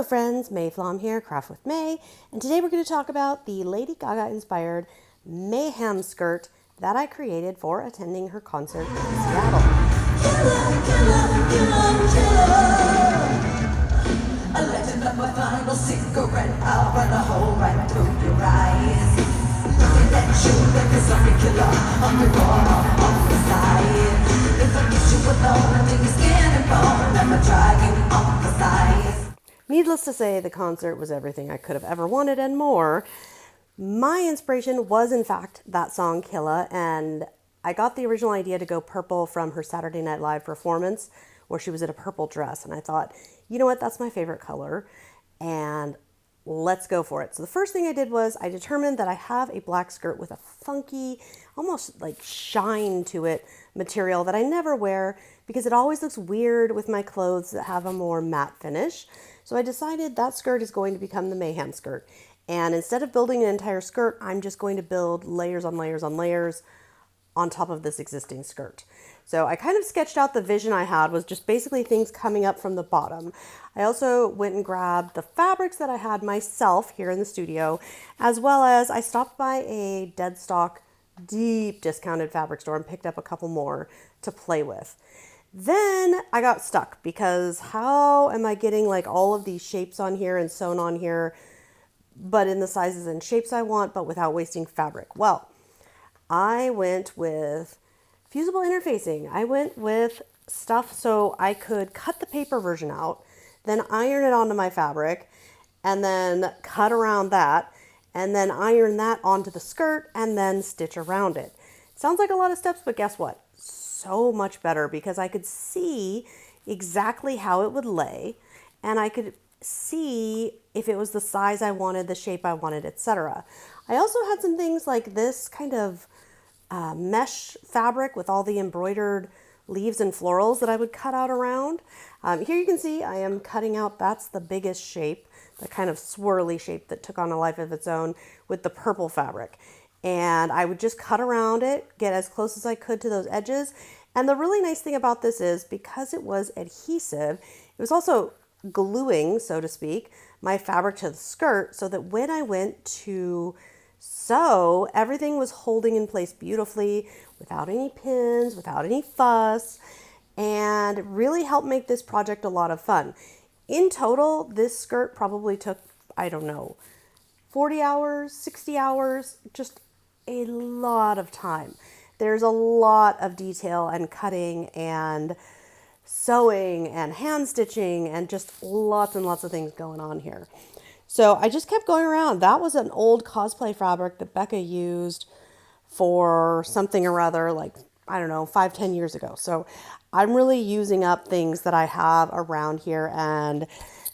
Hello friends, May Flom here, Craft with May, and today we're going to talk about the Lady Gaga inspired Mayhem skirt that I created for attending her concert in Seattle. Killer, killer, killer, killer. A legend of my final cigarette. I'll run a hole right through your eyes. Looking at you like a zombie killer. I'm born off the side. If I get you alone, till your skin and bone, I'ma try you on the side. Needless to say, the concert was everything I could have ever wanted and more. My inspiration was, in fact, that song Killa, and I got the original idea to go purple from her Saturday Night Live performance where she was in a purple dress, and I thought, you know what, that's my favorite color, and let's go for it. So the first thing I did was I determined that I have a black skirt with a funky, almost like shine to it material that I never wear because it always looks weird with my clothes that have a more matte finish. So I decided that skirt is going to become the Mayhem skirt. And instead of building an entire skirt, I'm just going to build layers on layers on layers on top of this existing skirt. So I kind of sketched out the vision I had was just basically things coming up from the bottom. I also went and grabbed the fabrics that I had myself here in the studio, as well as I stopped by a dead stock, deep discounted fabric store and picked up a couple more to play with. Then I got stuck because how am I getting like all of these shapes on here and sewn on here, but in the sizes and shapes I want, but without wasting fabric? Well, I went with fusible interfacing. I went with stuff so I could cut the paper version out, then iron it onto my fabric, and then cut around that, and then iron that onto the skirt, and then stitch around it. Sounds like a lot of steps, but guess what? So much better because I could see exactly how it would lay, and I could see if it was the size I wanted, the shape I wanted, etc. I also had some things like this kind of mesh fabric with all the embroidered leaves and florals that I would cut out around. Here you can see I am cutting out, that's the biggest shape, the kind of swirly shape that took on a life of its own with the purple fabric. And I would just cut around it, get as close as I could to those edges. And the really nice thing about this is because it was adhesive, it was also gluing, so to speak, my fabric to the skirt so that when I went to sew, everything was holding in place beautifully without any pins, without any fuss, and it really helped make this project a lot of fun. In total, this skirt probably took, I don't know, 40 hours, 60 hours, just a lot of time. There's a lot of detail and cutting and sewing and hand stitching and just lots and lots of things going on here. So I just kept going around. That was an old cosplay fabric that Becca used for something or other, like, I don't know, 5-10 years ago. So I'm really using up things that I have around here. And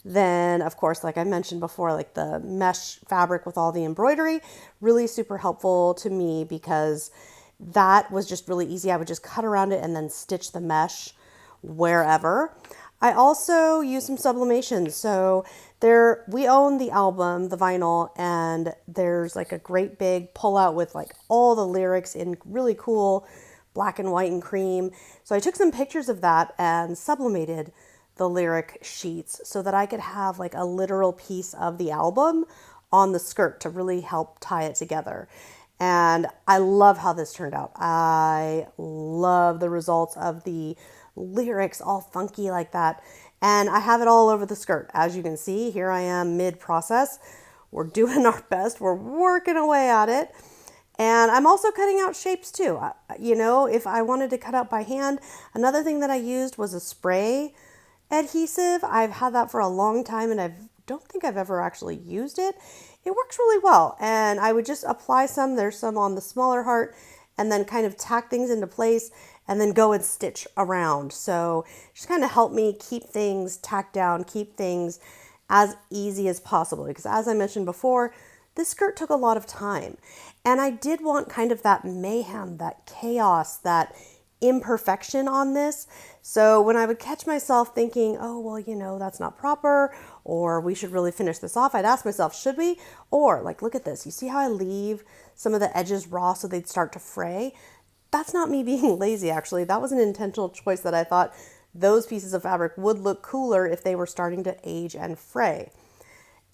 then, of course, like I mentioned before, like the mesh fabric with all the embroidery, really super helpful to me because that was just really easy. I would just cut around it and then stitch the mesh wherever. I also use some sublimation. So we own the album, the vinyl, and there's like a great big pullout with like all the lyrics in really cool black and white and cream. So I took some pictures of that and sublimated the lyric sheets so that I could have like a literal piece of the album on the skirt to really help tie it together. And I love how this turned out. I love the results of the lyrics all funky like that. And I have it all over the skirt. As you can see, here I am mid-process. We're doing our best. We're working away at it. And I'm also cutting out shapes too. You know, if I wanted to cut out by hand, another thing that I used was a spray adhesive. I've had that for a long time and I don't think I've ever actually used it. It works really well. And I would just apply some, there's some on the smaller heart, and then kind of tack things into place and then go and stitch around. So just kind of help me keep things tacked down, keep things as easy as possible. Because as I mentioned before, this skirt took a lot of time. And I did want kind of that mayhem, that chaos, that imperfection on this. So when I would catch myself thinking, oh, well, you know, that's not proper, or we should really finish this off, I'd ask myself, should we? Or like, look at this. You see how I leave some of the edges raw so they'd start to fray? That's not me being lazy, actually. That was an intentional choice that I thought those pieces of fabric would look cooler if they were starting to age and fray.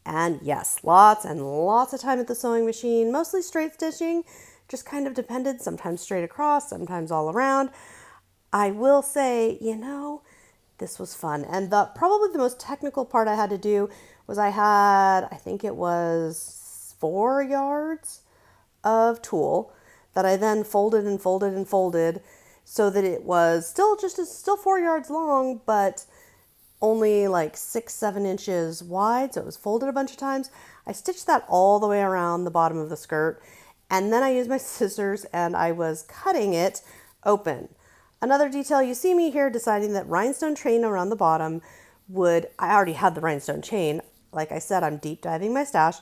And yes, lots and lots of time at the sewing machine, mostly straight stitching, just kind of depended, sometimes straight across, sometimes all around. I will say, this was fun. And probably the most technical part I had to do was I think it was 4 yards of tulle that I then folded and folded and folded so that it was still 4 yards long, but only like 6-7 inches wide. So it was folded a bunch of times. I stitched that all the way around the bottom of the skirt. And then I used my scissors and I was cutting it open. Another detail, you see me here deciding that rhinestone chain around the bottom I already had the rhinestone chain. Like I said, I'm deep diving my stash.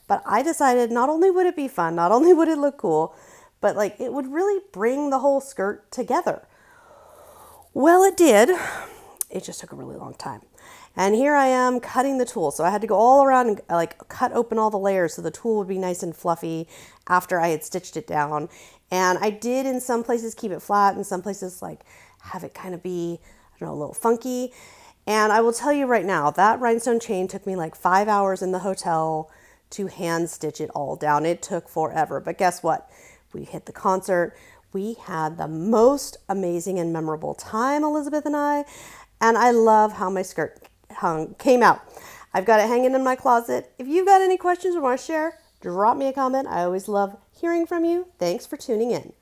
But I decided not only would it be fun, not only would it look cool, but like it would really bring the whole skirt together. Well, it did. It just took a really long time. And here I am cutting the tulle. So I had to go all around and like cut open all the layers so the tulle would be nice and fluffy after I had stitched it down. And I did in some places keep it flat, in some places like have it kind of be, a little funky. And I will tell you right now, that rhinestone chain took me like 5 hours in the hotel to hand stitch it all down. It took forever. But guess what? We hit the concert. We had the most amazing and memorable time, Elizabeth and I love how my skirt came out. I've got it hanging in my closet. If you've got any questions or want to share, drop me a comment. I always love hearing from you. Thanks for tuning in.